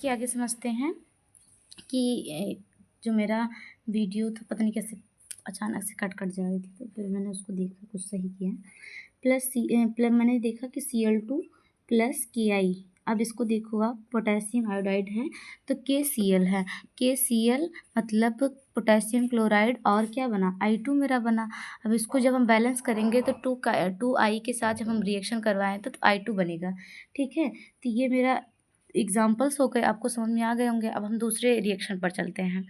कि आगे समझते हैं कि जो मेरा वीडियो था पता नहीं कैसे अचानक से कट जा रही थी, तो फिर मैंने उसको देखा, कुछ सही किया। प्लस मैंने देखा कि Cl2 प्लस Ki। अब इसको देखो आप, पोटेशियम आयोडाइड है तो KCl है। KCl मतलब पोटेशियम क्लोराइड, और क्या बना, I2 मेरा बना। अब इसको जब हम बैलेंस करेंगे तो 2I के साथ जब हम रिएक्शन करवाएं तो I2 बनेगा। ठीक है, तो ये मेरा एग्जाम्पल्स हो गए, आपको समझ में आ गए होंगे। अब हम दूसरे रिएक्शन पर चलते हैं।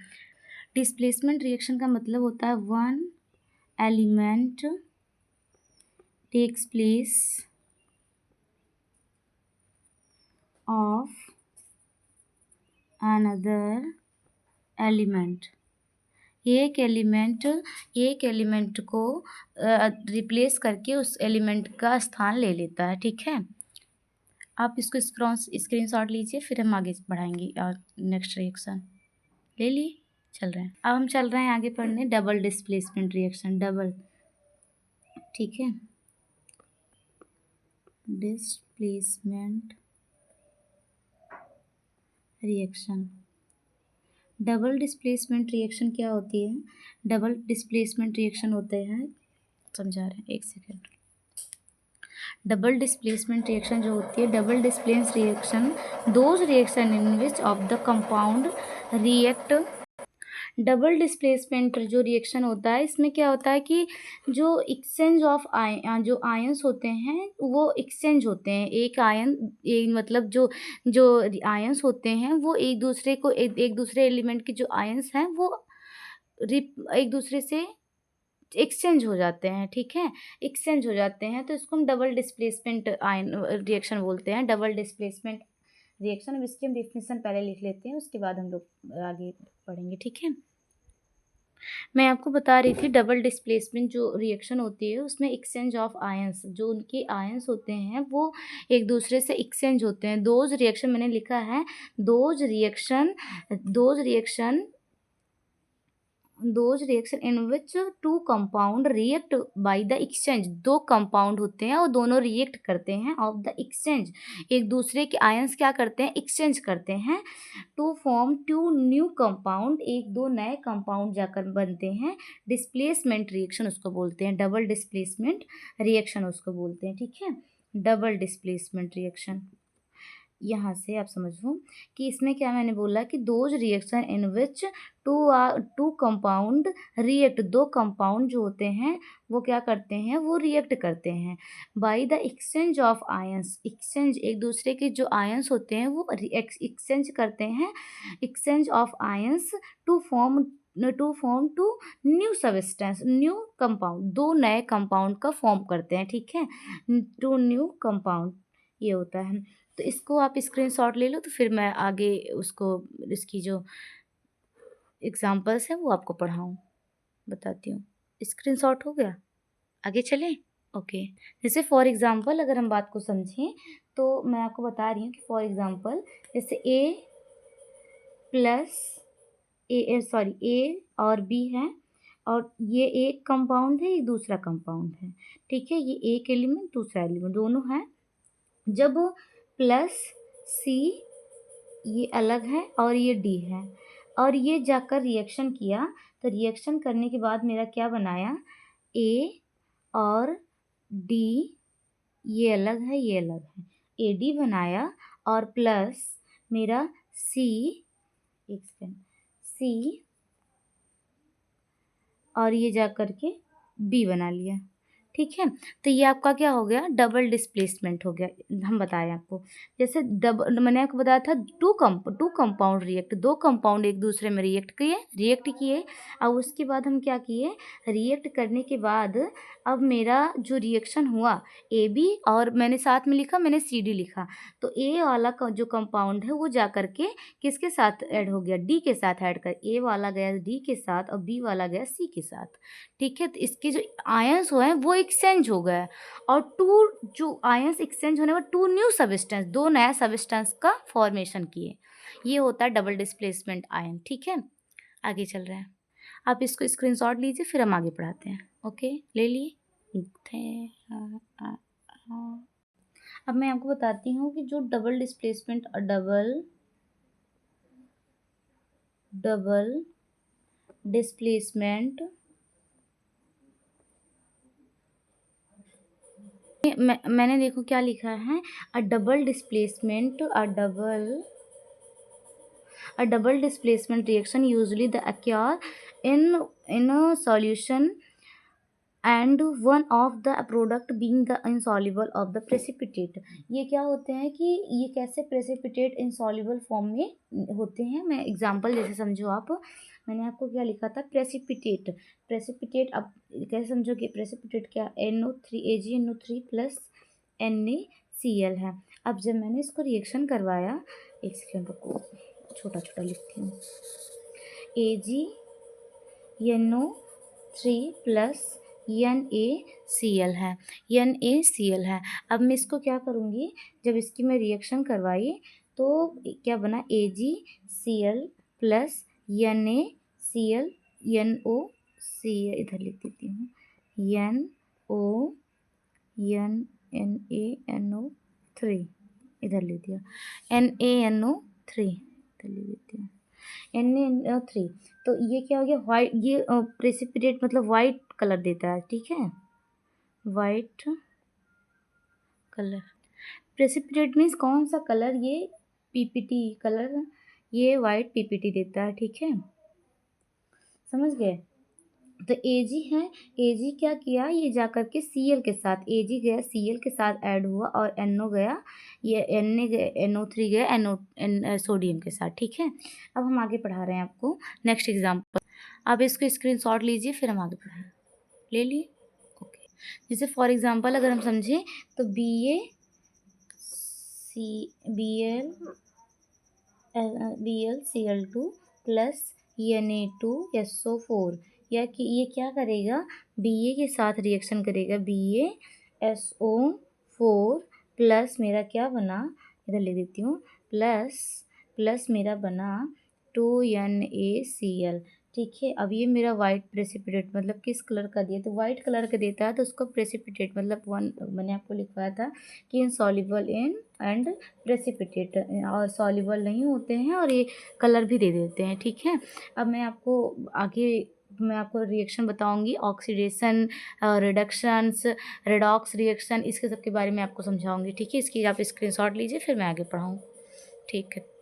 डिस्प्लेसमेंट रिएक्शन का मतलब होता है one element takes place of another element. एक एलिमेंट को रिप्लेस करके उस एलिमेंट का स्थान ले लेता है। ठीक है, आप इसको स्क्रीनशॉट लीजिए, फिर हम आगे बढ़ाएंगे और नेक्स्ट रिएक्शन ले लिए। चल रहे हैं, अब हम चल रहे हैं आगे पढ़ने डबल डिस्प्लेसमेंट रिएक्शन। डबल, ठीक है, displacement reaction. Double displacement reaction क्या होती है? डबल डिस्प्लेसमेंट रिएक्शन होते हैं, समझा रहे हैं, एक सेकेंड। डबल डिस्प्लेसमेंट रिएक्शन जो होती है, double displace reaction, those reaction in which of the compound react. Double displacement जो रिएक्शन होता है, इसमें क्या होता है कि जो एक्सचेंज ऑफ जो आयंस होते हैं वो एक्सचेंज होते हैं। एक आयन, एक मतलब जो जो आयंस होते हैं वो एक दूसरे को एक दूसरे एलिमेंट के जो आयंस हैं वो एक दूसरे से एक्सचेंज हो जाते हैं। ठीक है, एक्सचेंज हो जाते हैं तो इसको हम डबल डिस्प्लेसमेंट आयन रिएक्शन बोलते हैं। डबल डिस्प्लेसमेंट रिएक्शन, अब इसकी हम डेफिनेशन पहले लिख लेते हैं, उसके बाद हम लोग आगे पढ़ेंगे। ठीक है, मैं आपको बता रही थी डबल डिस्प्लेसमेंट जो रिएक्शन होती है उसमें एक्सचेंज ऑफ आयंस, जो उनके आयंस होते हैं वो एक दूसरे से एक्सचेंज होते हैं। दोज रिएक्शन मैंने लिखा है, those reaction in which two compound react by the exchange. दो कंपाउंड होते हैं और दोनों रिएक्ट करते हैं ऑफ द एक्सचेंज, एक दूसरे के आयंस क्या करते हैं, एक्सचेंज करते हैं। To form two new compound, एक दो नए कंपाउंड जाकर बनते हैं। डिस्प्लेसमेंट रिएक्शन उसको बोलते हैं, डबल डिस्प्लेसमेंट रिएक्शन उसको बोलते हैं। ठीक है, डबल डिस्प्लेसमेंट रिएक्शन। यहाँ से आप समझो कि इसमें क्या मैंने बोला कि those reaction in which two compound react, दो कंपाउंड जो होते हैं वो क्या करते हैं, वो रिएक्ट करते हैं bye the exchange of ions. Exchange, एक दूसरे के जो आयंस होते हैं वो एक्सचेंज करते हैं, exchange of ions to form two new substance, new compound, दो नए कंपाउंड का फॉर्म करते हैं। ठीक है, टू न्यू कंपाउंड ये होता है। तो इसको आप स्क्रीनशॉट ले लो, तो फिर मैं आगे उसको, इसकी जो एग्जांपल्स हैं वो आपको बताती हूँ। स्क्रीनशॉट हो गया, आगे चलें। ओके, जैसे फॉर एग्जांपल अगर हम बात को समझें तो मैं आपको बता रही हूँ कि फॉर एग्जांपल जैसे ए और बी है, और ये एक कंपाउंड है, ये दूसरा कंपाउंड है। ठीक है, ये एक एलिमेंट दूसरा एलिमेंट दोनों है। जब प्लस सी ये अलग है और ये डी है, और ये जाकर रिएक्शन किया, तो रिएक्शन करने के बाद मेरा क्या बनाया, ए और डी, ये अलग है ये अलग है, ए डी बनाया, और प्लस मेरा सी, एक सेकेंड, सी और ये जा कर के बी बना लिया। ठीक है, तो ये आपका क्या हो गया, डबल डिस्प्लेसमेंट हो गया। हम बताएं आपको, जैसे मैंने आपको बताया था टू कंपाउंड रिएक्ट, दो कंपाउंड एक दूसरे में रिएक्ट किए। अब उसके बाद हम क्या किए, रिएक्ट करने के बाद अब मेरा जो रिएक्शन हुआ ए बी, और मैंने साथ में लिखा, मैंने सी डी लिखा, तो ए वाला का जो कंपाउंड है वो जा कर के किसके साथ ऐड हो गया, डी के साथ ऐड कर, ए वाला गया डी के साथ और बी वाला गया सी के साथ। ठीक है, तो इसके जो आयंस हुए हैं वो एक्सचेंज हो गए, और टू जो आयंस एक्सचेंज होने पर टू न्यू सब्सटेंस, दो नया सब्सटेंस का फॉर्मेशन किए। ये होता है डबल डिस्प्लेसमेंट आयन। ठीक है, आगे चल रहे हैं, आप इसको स्क्रीनशॉट लीजिए, फिर हम आगे पढ़ाते हैं। ओके, ले लिए थे। अब मैं आपको बताती हूँ कि जो डबल डिस्प्लेसमेंट और डबल डबल डिस्प्लेसमेंट मैंने देखो क्या लिखा है, अ double displacement a double displacement reaction usually the occur in a solution and one of the product being the insoluble of the precipitate। ये क्या होते हैं कि ये कैसे precipitate insoluble form में होते हैं, मैं एग्जांपल जैसे समझो आप। मैंने आपको क्या लिखा था, प्रेसिपिटेट अब कैसे समझोगे, प्रेसिपिटेट क्या, NO3 AgNO3 प्लस NaCl है। अब जब मैंने इसको रिएक्शन करवाया, एक सेकेंड रुको, छोटा छोटा लिखती हूँ, AgNO3 प्लस NaCl है, NaCl है। अब मैं इसको क्या करूँगी, जब इसकी मैं रिएक्शन करवाई तो क्या बना, AgCl प्लस NaCl, NOCl इधर लिख देती हूँ, NaNO3 इधर लिख दिया, NaNO3 इधर लिख देती हूँ, NaNO3। तो ये क्या हो गया, वाइट, ये प्रेसिपिटेट मतलब वाइट कलर देता है, ठीक है, वाइट कलर। प्रेसिपिटेट मीन्स कौन सा कलर, ये पीपीटी कलर, ये वाइट पीपीटी देता है, ठीक है, समझ गए। तो Ag है, Ag क्या किया, ये जा कर के Cl के साथ, Ag गया Cl के साथ ऐड हुआ और NO गया, ये NO3 गया सोडियम के साथ, ठीक है। अब हम आगे पढ़ा रहे हैं आपको नेक्स्ट एग्जाम्पल। आप इसको स्क्रीनशॉट लीजिए, फिर हम आगे पढ़ाएं। ले लिए, ओके। जैसे फॉर एग्जांपल अगर हम समझें तो BaCl2 प्लस Na2SO4, या कि ये क्या करेगा, Ba के साथ रिएक्शन करेगा, BaSO4 प्लस मेरा क्या बना, इधर ले देती हूँ, प्लस मेरा बना 2NaCl, ठीक है। अब ये मेरा वाइट प्रेसिपिटेट मतलब किस कलर का दिया, तो वाइट कलर का देता है तो उसको प्रेसिपिटेट मतलब वन, मैंने आपको लिखवाया था कि इनसॉल्युबल इन एंड प्रेसिपिटेट, और सॉल्युबल नहीं होते हैं और ये कलर भी दे देते हैं, ठीक है। अब मैं आपको रिएक्शन बताऊंगी, ऑक्सीडेशन, रिडक्शंस, रेडॉक्स रिएक्शन, इसके सब के बारे में आपको समझाऊंगी, ठीक है। इसकी आप स्क्रीनशॉट लीजिए, फिर मैं आगे पढ़ाऊँ, ठीक है।